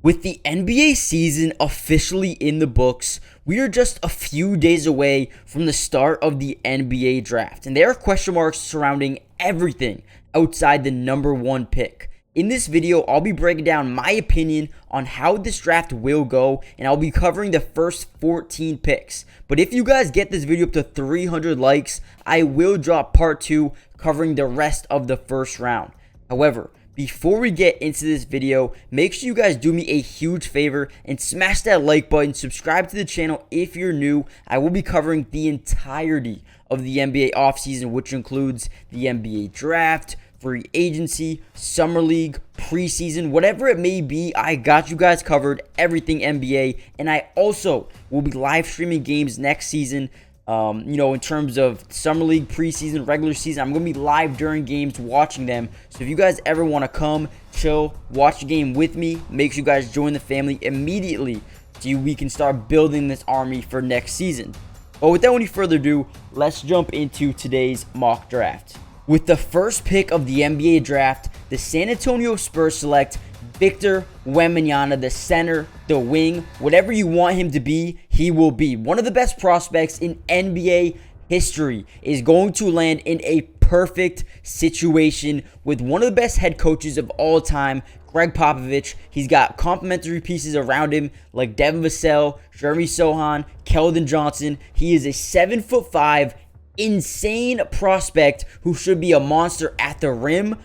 With the NBA season officially in the books, we are just a few days away from the start of the NBA draft, and there are question marks surrounding everything outside the number one pick. In this video, I'll be breaking down my opinion on how this draft will go, and I'll be covering the first 14 picks. But if you guys get this video up to 300 likes, I will drop part 2 covering the rest of the first round. However, before we get into this video, make sure you guys do me a huge favor and smash that like button, subscribe to the channel if you're new. I will be covering the entirety of the NBA offseason, which includes the NBA draft, free agency, summer league, preseason, whatever it may be. I got you guys covered, everything NBA, and I also will be live streaming games next season. In terms of summer league, preseason, regular season, I'm going to be live during games watching them. So if you guys ever want to come, chill, watch the game with me, make sure you guys join the family immediately so we can start building this army for next season. But without any further ado, let's jump into today's mock draft. With the first pick of the NBA draft, the San Antonio Spurs select Victor Wembanyama, the center, the wing, whatever you want him to be, he will be. One of the best prospects in NBA history is going to land in a perfect situation with one of the best head coaches of all time, Greg Popovich. He's got complementary pieces around him like Devin Vassell, Jeremy Sohan, Keldon Johnson. He is a 7'5", insane prospect who should be a monster at the rim.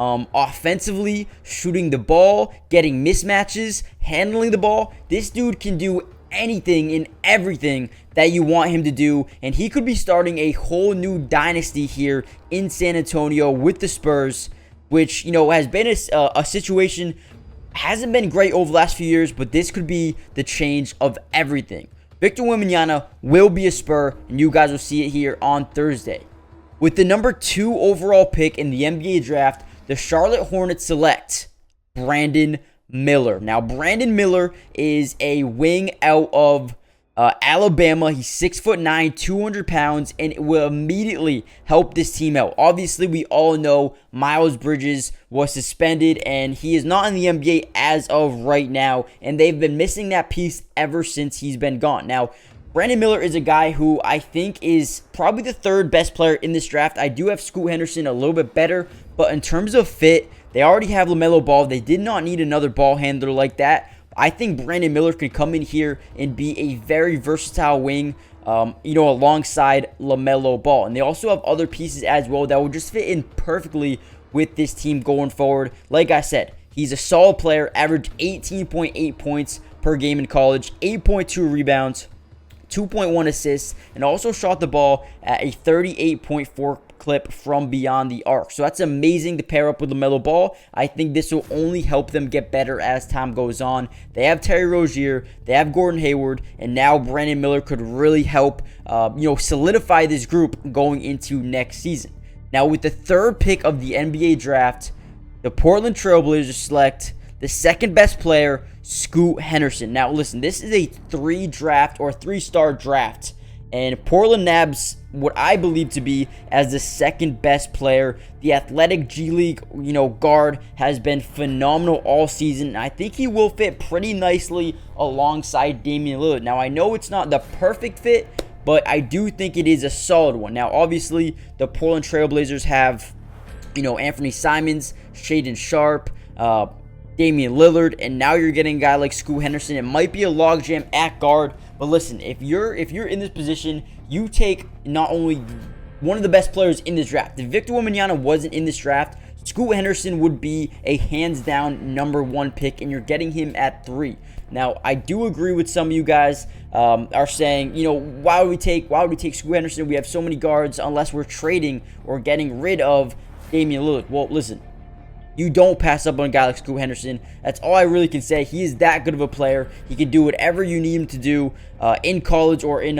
Offensively, shooting the ball, getting mismatches, handling the ball. This dude can do anything and everything that you want him to do, and he could be starting a whole new dynasty here in San Antonio with the Spurs, which, has been a situation, hasn't been great over the last few years, but this could be the change of everything. Victor Wembanyama will be a Spur, and you guys will see it here on Thursday. With the number 2 overall pick in the NBA draft, the Charlotte Hornets select Brandon Miller. Now, Brandon Miller is a wing out of Alabama. He's 6'9", 200 pounds, and it will immediately help this team out. Obviously, we all know Miles Bridges was suspended, and he is not in the NBA as of right now, and they've been missing that piece ever since he's been gone. Now, Brandon Miller is a guy who I think is probably the 3rd best player in this draft. I do have Scoot Henderson a little bit better, but in terms of fit, they already have LaMelo Ball. They did not need another ball handler like that. I think Brandon Miller could come in here and be a very versatile wing, alongside LaMelo Ball. And they also have other pieces as well that will just fit in perfectly with this team going forward. Like I said, he's a solid player, averaged 18.8 points per game in college, 8.2 rebounds, 2.1 assists, and also shot the ball at a 38.4 clip from beyond the arc. So that's amazing to pair up with LaMelo Ball. I think this will only help them get better as time goes on. They have Terry Rozier, they have Gordon Hayward, and now Brandon Miller could really help solidify this group going into next season. Now, with the 3rd pick of the NBA draft, the Portland Trailblazers select the 2nd best player, Scoot Henderson. Now, listen, this is a 3-star draft, and Portland nabs what I believe to be as the 2nd best player. The athletic G League, guard has been phenomenal all season. I think he will fit pretty nicely alongside Damian Lillard. Now, I know it's not the perfect fit, but I do think it is a solid one. Now, obviously, the Portland Trailblazers have, Anthony Simons, Shaedon Sharpe, Damian Lillard, and now you're getting a guy like Scoot Henderson. It might be a logjam at guard, but listen, if you're in this position, you take not only one of the best players in this draft. If Victor Wembanyama wasn't in this draft, Scoot Henderson would be a hands-down number 1 pick, and you're getting him at 3. Now, I do agree with some of you guys are saying, why would we take Scoot Henderson? We have so many guards unless we're trading or getting rid of Damian Lillard. Well, listen. You don't pass up on a guy like Scoot Henderson. That's all I really can say. He is that good of a player. He can do whatever you need him to do in college or in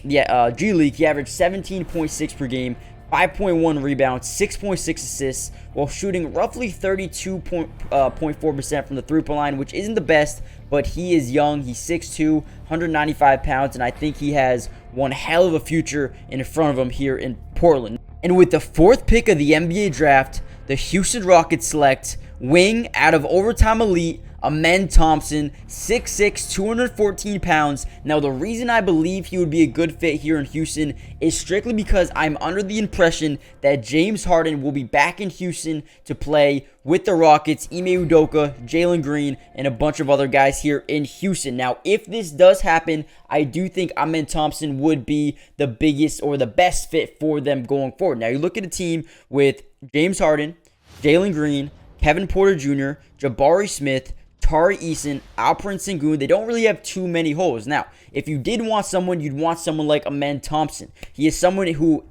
G League. He averaged 17.6 per game, 5.1 rebounds, 6.6 assists, while shooting roughly 32.4% from the three-point line, which isn't the best, but he is young. He's 6'2", 195 pounds, and I think he has one hell of a future in front of him here in Portland. And with the 4th pick of the NBA draft, the Houston Rockets select wing out of overtime elite Amen Thompson, 6'6", 214 pounds. Now, the reason I believe he would be a good fit here in Houston is strictly because I'm under the impression that James Harden will be back in Houston to play with the Rockets, Ime Udoka, Jalen Green, and a bunch of other guys here in Houston. Now, if this does happen, I do think Amen Thompson would be the biggest or the best fit for them going forward. Now, you look at a team with James Harden, Jalen Green, Kevin Porter Jr., Jabari Smith, Tari Eason, Alperen Sengun. They don't really have too many holes. Now, if you did want someone, you'd want someone like Amen Thompson. He is someone who,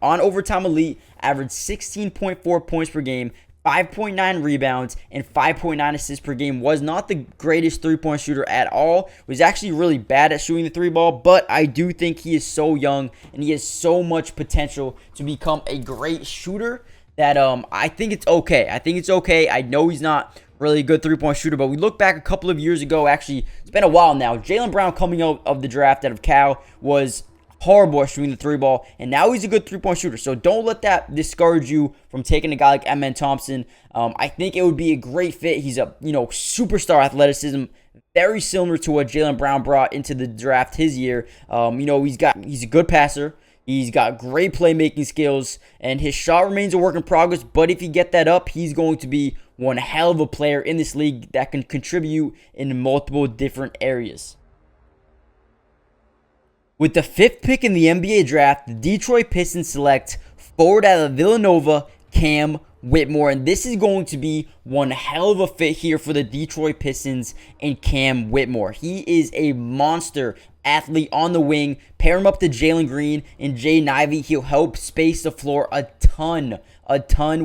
on Overtime Elite, averaged 16.4 points per game, 5.9 rebounds, and 5.9 assists per game. Was not the greatest three-point shooter at all. Was actually really bad at shooting the three ball, but I do think he is so young and he has so much potential to become a great shooter that I think it's okay. I know he's not really a good three-point shooter, but we look back a couple of years ago. Actually, it's been a while now. Jaylen Brown, coming out of the draft out of Cal, was horrible at shooting the three ball, and now he's a good three-point shooter. So don't let that discourage you from taking a guy like Amen Thompson. I think it would be a great fit. He's a superstar athleticism, very similar to what Jaylen Brown brought into the draft his year. He's a good passer. He's got great playmaking skills, and his shot remains a work in progress, but if he get that up, he's going to be one hell of a player in this league that can contribute in multiple different areas. With the 5th pick in the NBA draft, the Detroit Pistons select forward out of Villanova, Cam Whitmore, and this is going to be one hell of a fit here for the Detroit Pistons and Cam Whitmore. He is a monster athlete on the wing. Pair him up to Jalen Green and Jaden Ivey. He'll help space the floor a ton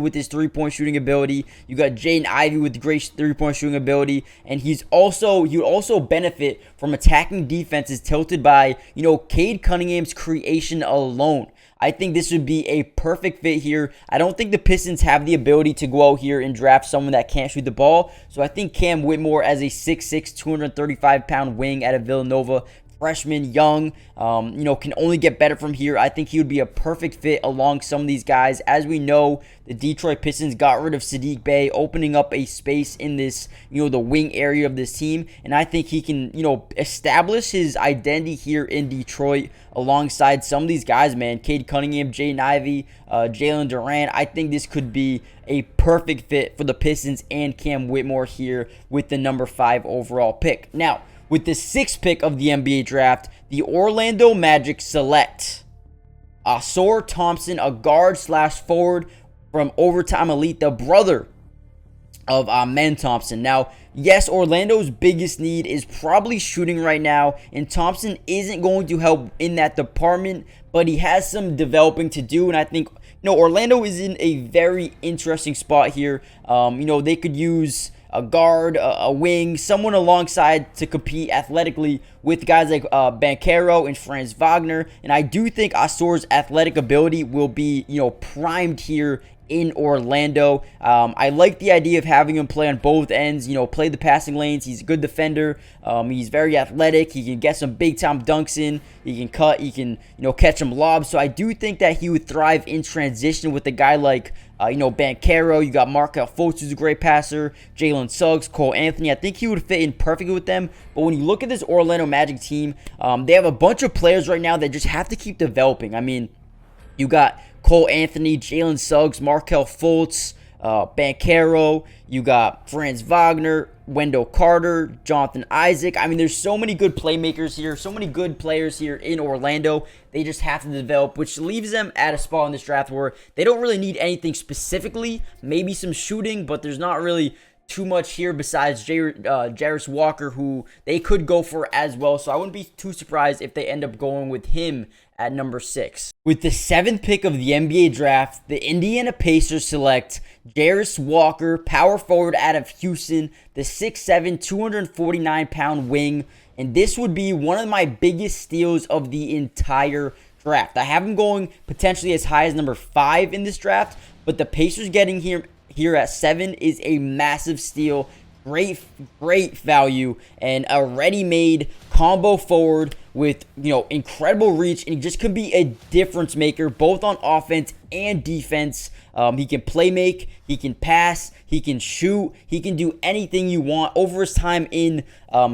with his three-point shooting ability. You got Jaden Ivey with great three-point shooting ability, and he would also benefit from attacking defenses tilted by, Cade Cunningham's creation alone. I think this would be a perfect fit here. I don't think the Pistons have the ability to go out here and draft someone that can't shoot the ball. So I think Cam Whitmore, as a 6'6", 235-pound wing out of Villanova, freshman, young, can only get better from here. I think he would be a perfect fit along some of these guys. As we know, the Detroit Pistons got rid of Sadiq Bey, opening up a space in this, the wing area of this team. And I think he can, establish his identity here in Detroit alongside some of these guys, man. Cade Cunningham, Jaden Ivey, Jalen Durant. I think this could be a perfect fit for the Pistons and Cam Whitmore here with the number 5 overall pick. Now, with the 6th pick of the NBA draft, the Orlando Magic select Ausar Thompson, a guard/forward from Overtime Elite, the brother of Amen Thompson. Now, yes, Orlando's biggest need is probably shooting right now, and Thompson isn't going to help in that department, but he has some developing to do, and I think Orlando is in a very interesting spot here. They could use a guard, a wing, someone alongside to compete athletically with guys like Banchero and Franz Wagner. And I do think Ausar's athletic ability will be, primed here in Orlando. I like the idea of having him play on both ends, play the passing lanes. He's a good defender. He's very athletic. He can get some big-time dunks in. He can cut. He can, catch some lobs. So I do think that he would thrive in transition with a guy like, Banchero. You got Markelle Fultz, who's a great passer. Jalen Suggs, Cole Anthony. I think he would fit in perfectly with them. But when you look at this Orlando Magic team, they have a bunch of players right now that just have to keep developing. I mean, you got Cole Anthony, Jalen Suggs, Markelle Fultz, Banchero. You got Franz Wagner, Wendell Carter, Jonathan Isaac. I mean, there's so many good playmakers here, so many good players here in Orlando. They just have to develop, which leaves them at a spot in this draft where they don't really need anything specifically. Maybe some shooting, but there's not really too much here besides Jarace Walker, who they could go for as well. So I wouldn't be too surprised if they end up going with him at number 6. With the 7th pick of the NBA draft, the Indiana Pacers select Jarace Walker, power forward out of Houston, the 6'7", 249-pound wing. And this would be one of my biggest steals of the entire draft. I have him going potentially as high as number 5 in this draft, but the Pacers getting here at 7 is a massive steal. Great value, and a ready-made combo forward with, incredible reach, and he just can be a difference maker both on offense and defense. He can play make, he can pass, he can shoot, he can do anything you want. Over his time in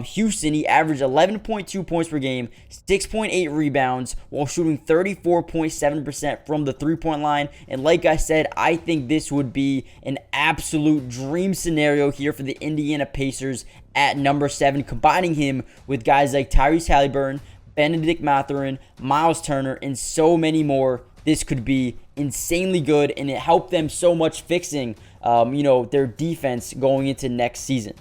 Houston, he averaged 11.2 points per game, 6.8 rebounds, while shooting 34.7% from the three-point line. And like I said, I think this would be an absolute dream scenario here for the Indiana Pacers at number 7, combining him with guys like Tyrese Halliburton, Benedict Mathurin, Miles Turner, and so many more. This could be insanely good, and it helped them so much fixing, their defense going into next season.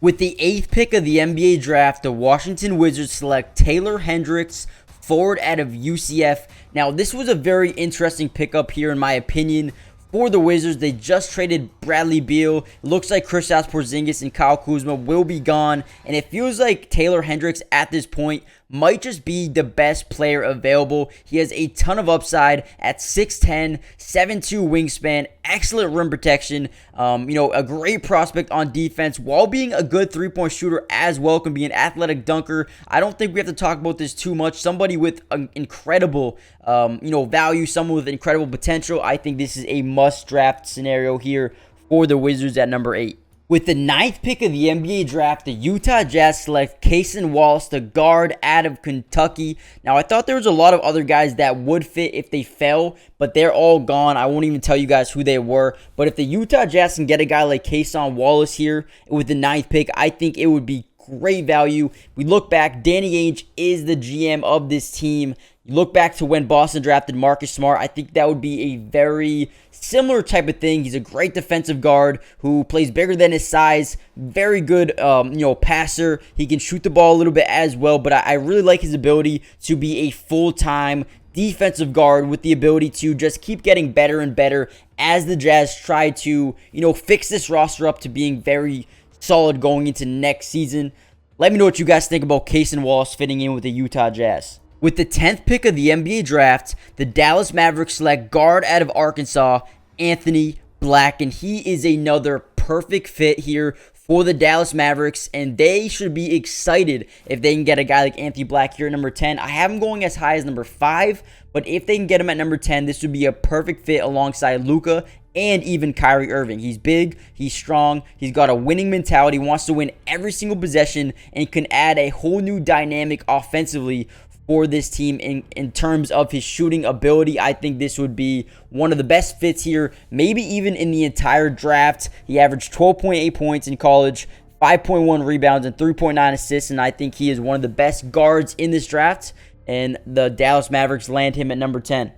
With the 8th pick of the NBA draft, the Washington Wizards select Taylor Hendricks, forward out of UCF. Now, this was a very interesting pickup here, in my opinion. For the Wizards, they just traded Bradley Beal. It looks like Kristaps Porzingis and Kyle Kuzma will be gone, and it feels like Taylor Hendricks at this point might just be the best player available. He has a ton of upside at 6'10", 7'2" wingspan, excellent rim protection, a great prospect on defense while being a good three-point shooter as well, can be an athletic dunker. I don't think we have to talk about this too much. Somebody with an incredible, value, someone with incredible potential. I think this is a must-draft scenario here for the Wizards at number 8. With the 9th pick of the NBA draft, the Utah Jazz select CASON Wallace, the guard out of Kentucky. Now, I thought there was a lot of other guys that would fit if they fell, but they're all gone. I won't even tell you guys who they were. But if the Utah Jazz can get a guy like CASON Wallace here with the 9th pick, I think it would be great value. We look back, Danny Ainge is the GM of this team. You look back to when Boston drafted Marcus Smart. I think that would be a very similar type of thing. He's a great defensive guard who plays bigger than his size. Very good, passer. He can shoot the ball a little bit as well, but I really like his ability to be a full-time defensive guard with the ability to just keep getting better and better as the Jazz try to, fix this roster up to being very solid going into next season. Let me know what you guys think about CASON Wallace fitting in with the Utah Jazz. With the 10th pick of the NBA draft, the Dallas Mavericks select guard out of Arkansas, Anthony Black, and he is another perfect fit here for the Dallas Mavericks, and they should be excited if they can get a guy like Anthony Black here at number 10. I have him going as high as number 5, but if they can get him at number 10, this would be a perfect fit alongside Luka and even Kyrie Irving. He's big, he's strong, he's got a winning mentality, wants to win every single possession, and can add a whole new dynamic offensively for this team in terms of his shooting ability. I think this would be one of the best fits here, maybe even in the entire draft. He averaged 12.8 points in college, 5.1 rebounds, and 3.9 assists, and I think he is one of the best guards in this draft, and the Dallas Mavericks land him at number 10.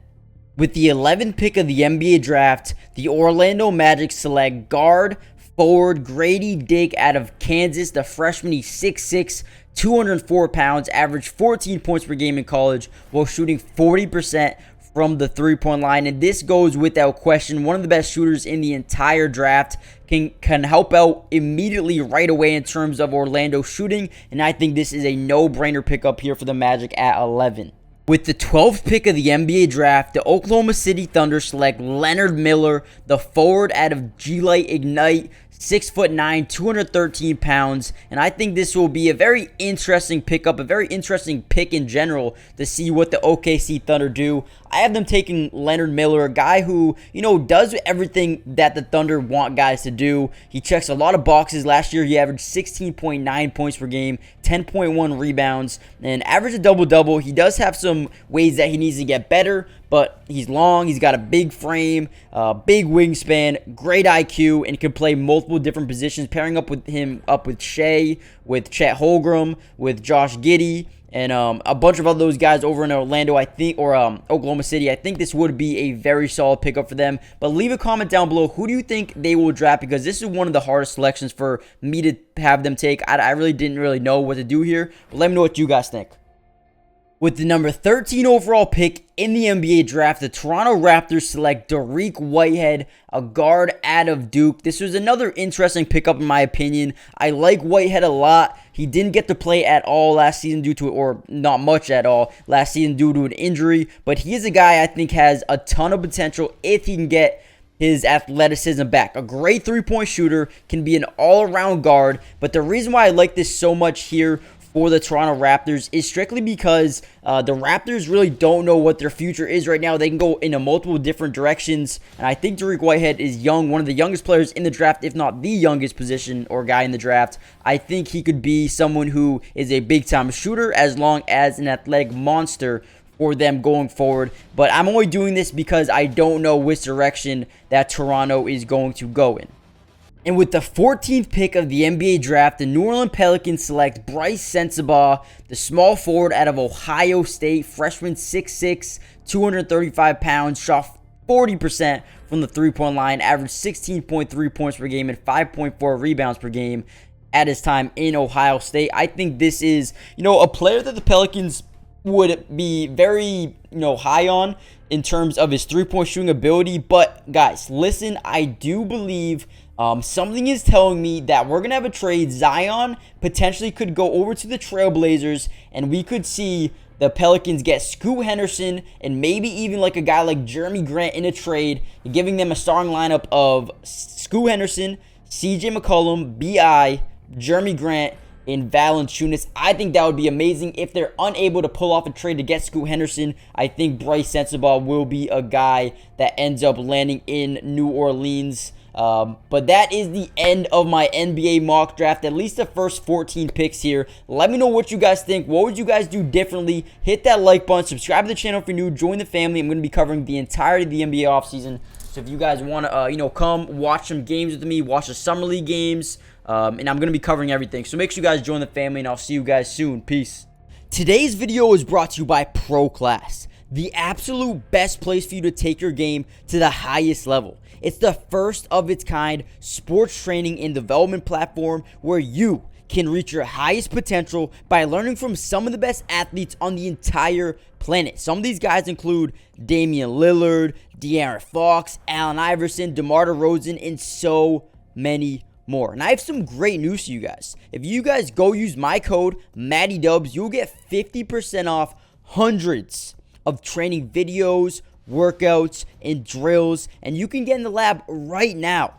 With the 11th pick of the NBA draft, the Orlando Magic select guard forward Grady Dick out of Kansas. The freshman, he's 6'6", 204 pounds, averaged 14 points per game in college while shooting 40% from the three-point line. And this goes without question. One of the best shooters in the entire draft, can help out immediately right away in terms of Orlando shooting. And I think this is a no-brainer pickup here for the Magic at 11. With the 12th pick of the NBA draft, the Oklahoma City Thunder select Leonard Miller, the forward out of G-Lite Ignite, 6'9", 213 pounds, and I think this will be a very interesting pickup, a very interesting pick in general to see what the OKC Thunder do. I have them taking Leonard Miller, a guy who, does everything that the Thunder want guys to do. He checks a lot of boxes. Last year, he averaged 16.9 points per game, 10.1 rebounds, and averaged a double-double. He does have some ways that he needs to get better, but he's long, he's got a big frame, big wingspan, great IQ, and can play multiple different positions, pairing up with Shea, with Chet Holmgren, with Josh Giddey, and a bunch of other those guys over in Orlando, I think, or Oklahoma City. I think this would be a very solid pickup for them. But leave a comment down below. Who do you think they will draft? Because this is one of the hardest selections for me to have them take. I really didn't know what to do here. But let me know what you guys think. With the number 13 overall pick in the NBA draft, the Toronto Raptors select DARIQ Whitehead, a guard out of Duke. This was another interesting pickup in my opinion. I like Whitehead a lot. He didn't get to play at all last season or not much at all last season due to an injury, but he is a guy I think has a ton of potential if he can get his athleticism back. A great three-point shooter, can be an all-around guard, but the reason why I like this so much here for the Toronto Raptors is strictly because the Raptors really don't know what their future is right now. They can go in multiple different directions, and I think DARIQ Whitehead is young, one of the youngest players in the draft, if not the youngest position or guy in the draft. I think he could be someone who is a big-time shooter as long as an athletic monster for them going forward. But I'm only doing this because I don't know which direction that Toronto is going to go in. And with the 14th pick of the NBA draft, the New Orleans Pelicans select BRYCE SENSABAUGH, the small forward out of Ohio State, freshman 6'6", 235 pounds, shot 40% from the three-point line, averaged 16.3 points per game and 5.4 rebounds per game at his time in Ohio State. I think this is, a player that the Pelicans would be very, high on in terms of his three-point shooting ability. But guys, listen, I do believe something is telling me that we're gonna have a trade. Zion potentially could go over to the Trailblazers, and we could see the Pelicans get Scoot Henderson and maybe even like a guy like Jeremy Grant in a trade, giving them a starting lineup of Scoot Henderson, CJ McCollum, BI, Jeremy Grant, in Valanciunas. I think that would be amazing. If they're unable to pull off a trade to get Scoot Henderson, I think BRYCE SENSABAUGH will be a guy that ends up landing in New Orleans. But that is the end of my NBA mock draft, at least the first 14 picks here. Let me know what you guys think. What would you guys do differently? Hit that like button, subscribe to the channel if you're new, join the family. I'm going to be covering the entirety of the NBA offseason. So if you guys want to, come watch some games with me, watch the Summer League games, and I'm going to be covering everything. So make sure you guys join the family, and I'll see you guys soon. Peace. Today's video is brought to you by Pro Class, the absolute best place for you to take your game to the highest level. It's the first of its kind sports training and development platform where you can reach your highest potential by learning from some of the best athletes on the entire planet. Some of these guys include Damian Lillard, De'Aaron Fox, Allen Iverson, DeMar DeRozan, and so many more. And I have some great news for you guys. If you guys go use my code MattyDubs, you'll get 50% off hundreds of training videos, workouts, and drills, and you can get in the lab right now.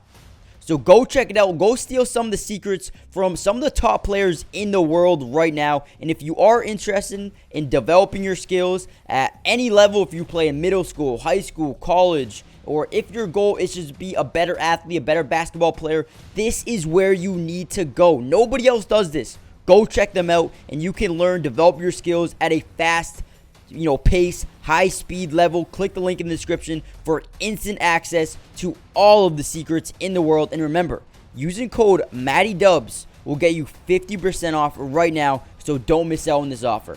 So go check it out. Go steal some of the secrets from some of the top players in the world right now. And if you are interested in developing your skills at any level, if you play in middle school, high school, college, or if your goal is just to be a better athlete, a better basketball player, this is where you need to go. Nobody else does this. Go check them out, and you can learn, develop your skills at a fast pace, high speed level. Click the link in the description for instant access to all of the secrets in the world. And remember, using code MattyDubs will get you 50% off right now, so don't miss out on this offer.